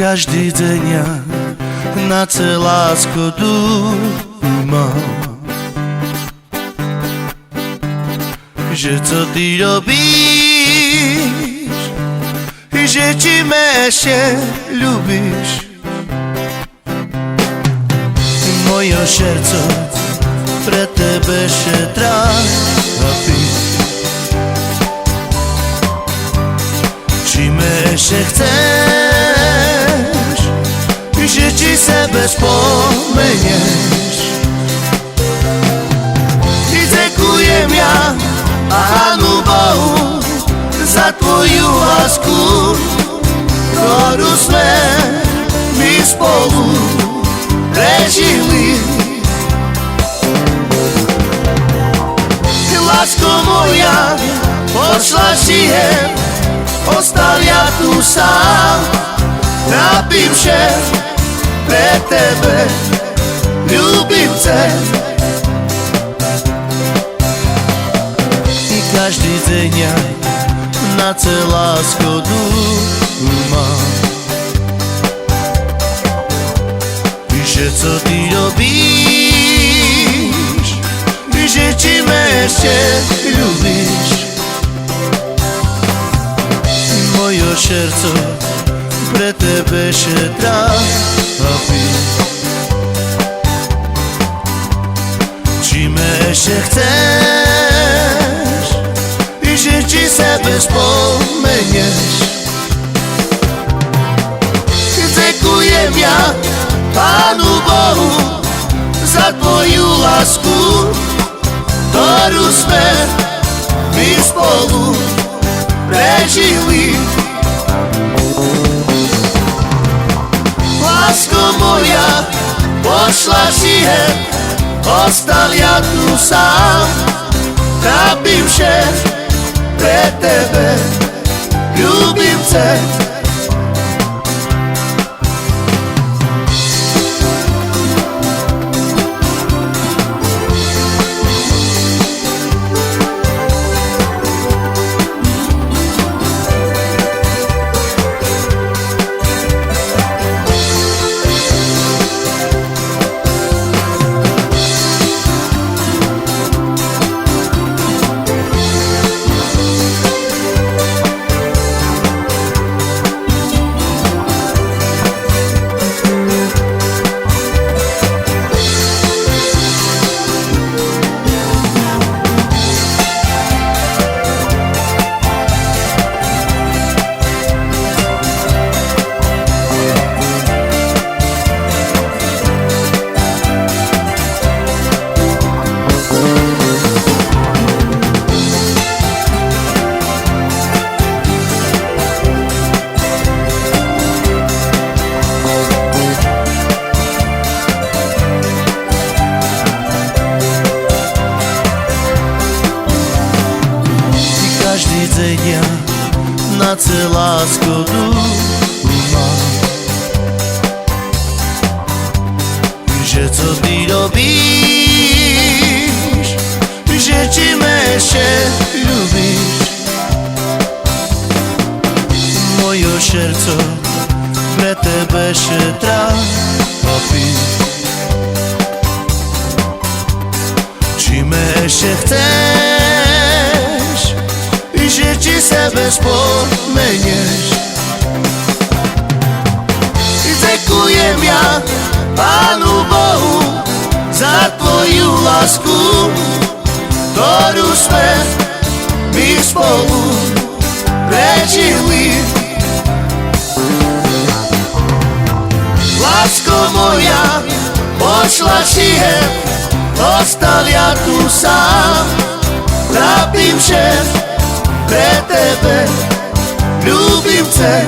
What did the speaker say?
Každý deň ja na lásko dúmam, že co ty robíš, že či me ešte ľubíš. Moje serce pre tebe še trápi, či me ešte chceš, že či sebe spomenieš. I ďakujem ja Pánu Bohu za tvoju lásku, ktorú sme my spolu prežili. Lásko moja, pošla si je, ostal ja tu sám, trápim vše pre tebe, ľúbimce. I každý deň ja na lásko dúmam, že co ty robíš, že či me ešte ľúbíš. Moje serce pre tebe še trápi, či me ešte chceš, že či sebe spomenieš. Ďakujem ja Pánu Bohu za tvoju lásku, ktorú sme my spolu prežili. Lásko moja, pošla si je, ostal ja tu sám, trápim vše pre tebe, ľúbimce. Každý deň ja na lásko dúmam, že co ty robíš, že či me ešte ľúbíš. Moje serce pre tebe še trápi, či me ešte chceš, že či sebe spomenieš. I ďakujem ja Pánu Bohu za tvoju lásku, ktorú sme my spolu prežili. Lásko moja, pošla si je, ostal ja tu sám, trápim vše pre tebe, ľúbimce.